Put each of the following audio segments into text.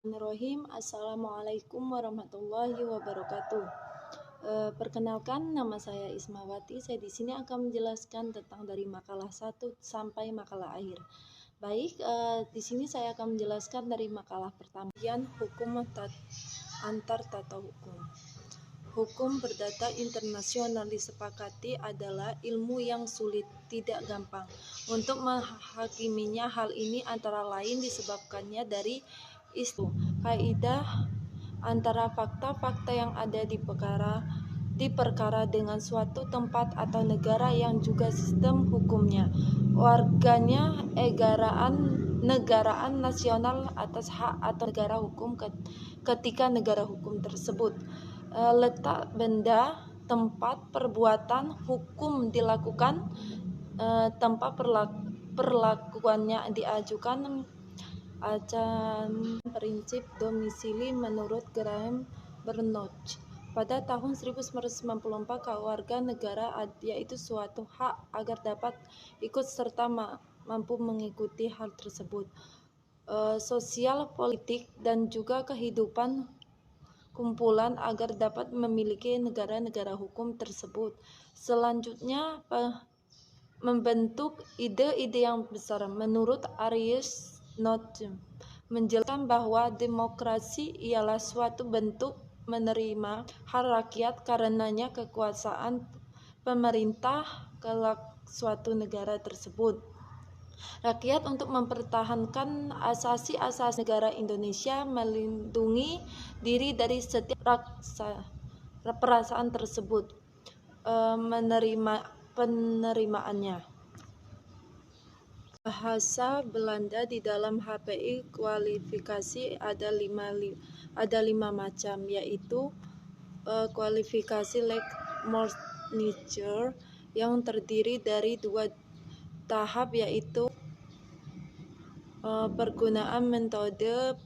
Bismillahirrahmanirrahim. Assalamualaikum warahmatullahi wabarakatuh. Perkenalkan, nama saya Ismawati. Saya di sini akan menjelaskan tentang dari makalah 1 sampai makalah akhir. Baik, di sini saya akan menjelaskan dari makalah pertama. Hukum antar tata hukum. Hukum perdata internasional disepakati adalah ilmu yang sulit, tidak gampang untuk menghakiminya. Hal ini antara lain disebabkannya dari kaidah antara fakta-fakta yang ada di perkara dengan suatu tempat atau negara yang juga sistem hukumnya, warganya, negaraan nasional atas hak atau negara hukum ketika negara hukum tersebut, letak benda, tempat perbuatan hukum dilakukan, tempat perlakuannya diajukan, prinsip domisili menurut Graham Bernouch. Pada tahun 1994, kewarga negara yaitu suatu hak agar dapat ikut serta mampu mengikuti hal tersebut, sosial, politik, dan juga kehidupan kumpulan agar dapat memiliki negara-negara hukum tersebut. Selanjutnya, membentuk ide-ide yang besar. Menurut Aristotle, menjelaskan bahwa demokrasi ialah suatu bentuk menerima hak rakyat, karenanya kekuasaan pemerintah kelak suatu negara tersebut. Rakyat untuk mempertahankan asasi-asasi negara Indonesia, melindungi diri dari setiap perasaan tersebut, penerimaannya. Bahasa Belanda di dalam HPI kualifikasi ada lima macam, yaitu kualifikasi Leck-Mortnicher yang terdiri dari 2 tahap, yaitu pergunaan metode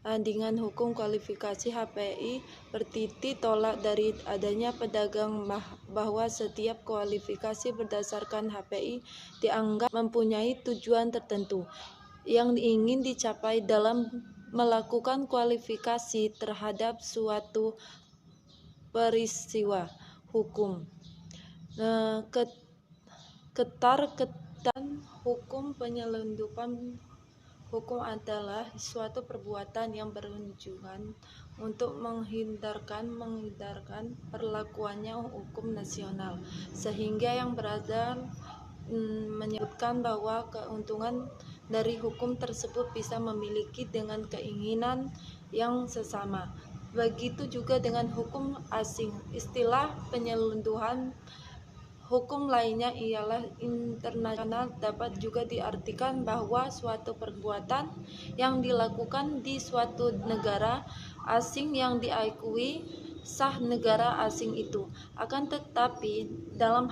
bandingan hukum. Kualifikasi HPI bertitik tolak dari adanya pedagang bahwa setiap kualifikasi berdasarkan HPI dianggap mempunyai tujuan tertentu yang ingin dicapai dalam melakukan kualifikasi terhadap suatu peristiwa hukum. Ketar-ketan hukum. Penyelundupan hukum adalah suatu perbuatan yang bertujuan untuk menghindarkan perlakuannya hukum nasional, sehingga yang beradab menyebutkan bahwa keuntungan dari hukum tersebut bisa memiliki dengan keinginan yang sesama. Begitu juga dengan hukum asing. Istilah penyelundupan hukum lainnya ialah internasional. Dapat juga diartikan bahwa suatu perbuatan yang dilakukan di suatu negara asing yang diakui sah negara asing itu, akan tetapi dalam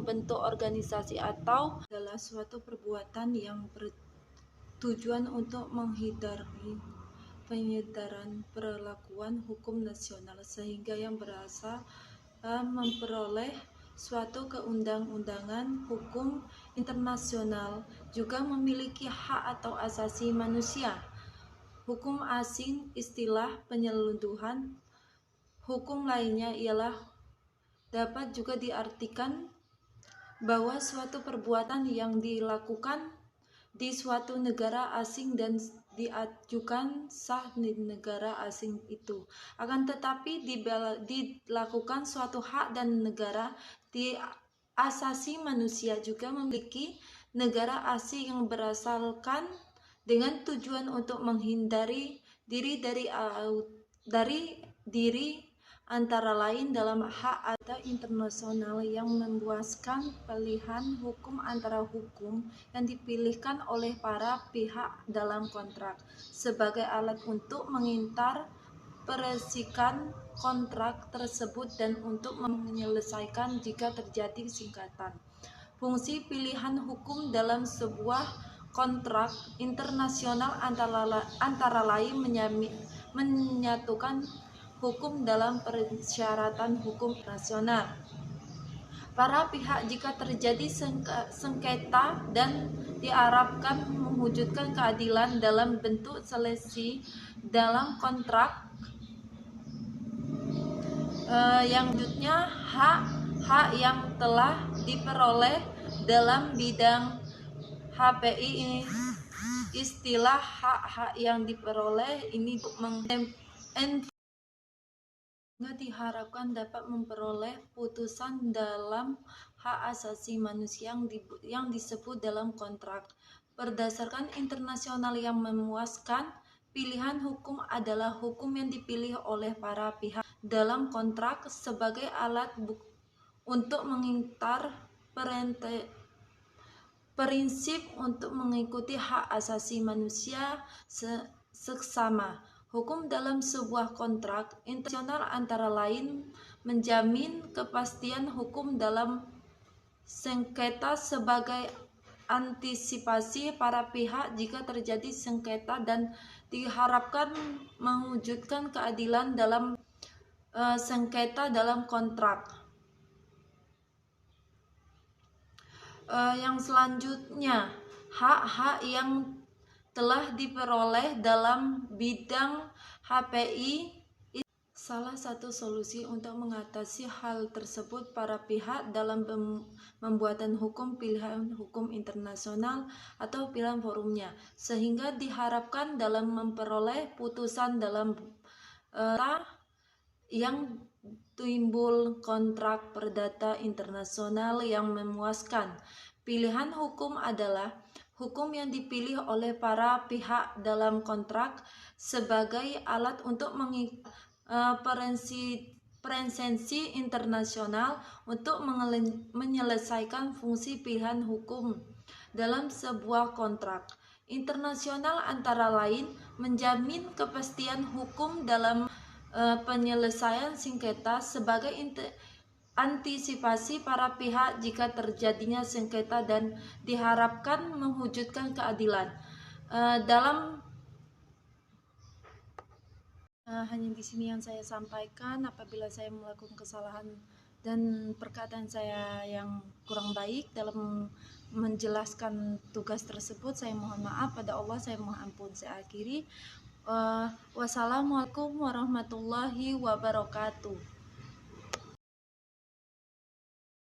bentuk organisasi atau adalah suatu perbuatan yang bertujuan untuk penyedaran perlakuan hukum nasional, sehingga yang berasa memperoleh suatu keundang-undangan hukum internasional juga memiliki hak atau asasi manusia. Hukum asing. Istilah penyelundupan hukum lainnya ialah dapat juga diartikan bahwa suatu perbuatan yang dilakukan di suatu negara asing dan diajukan sah di negara asing itu, akan tetapi dilakukan suatu hak dan negara di asasi manusia juga memiliki negara asing yang berasalkan dengan tujuan untuk menghindari diri antara lain dalam hak ada internasional yang membuaskan pilihan hukum antara hukum yang dipilihkan oleh para pihak dalam kontrak sebagai alat untuk menginterpresikan kontrak tersebut dan untuk menyelesaikan jika terjadi sengketa. Fungsi pilihan hukum dalam sebuah kontrak internasional antara lain menyatukan hukum dalam persyaratan hukum nasional. para pihak jika terjadi sengketa dan diharapkan mewujudkan keadilan dalam bentuk selisih dalam kontrak. Yang selanjutnya, hak yang telah diperoleh dalam bidang HPI ini. Istilah hak-hak yang diperoleh ini diharapkan dapat memperoleh putusan dalam hak asasi manusia yang disebut dalam kontrak. Berdasarkan internasional yang memuaskan, pilihan hukum adalah hukum yang dipilih oleh para pihak dalam kontrak sebagai alat untuk mengincar prinsip untuk mengikuti hak asasi manusia seksama. Hukum dalam sebuah kontrak internasional antara lain menjamin kepastian hukum dalam sengketa sebagai antisipasi para pihak jika terjadi sengketa dan diharapkan mewujudkan keadilan dalam sengketa dalam kontrak. Yang selanjutnya, hak-hak yang telah diperoleh dalam bidang HPI. Salah satu solusi untuk mengatasi hal tersebut para pihak dalam pembuatan hukum pilihan hukum internasional atau pilihan forumnya, sehingga diharapkan dalam memperoleh putusan dalam yang timbul kontrak perdata internasional yang memuaskan. Pilihan hukum adalah hukum yang dipilih oleh para pihak dalam kontrak sebagai alat untuk presensi internasional untuk menyelesaikan fungsi pilihan hukum dalam sebuah kontrak internasional, antara lain menjamin kepastian hukum dalam penyelesaian sengketa sebagai antisipasi para pihak jika terjadinya sengketa dan diharapkan mewujudkan keadilan hanya di sini yang saya sampaikan. Apabila saya melakukan kesalahan dan perkataan saya yang kurang baik dalam menjelaskan tugas tersebut, saya mohon maaf pada Allah, saya mohon ampun. Saya akhiri. Wassalamualaikum warahmatullahi wabarakatuh.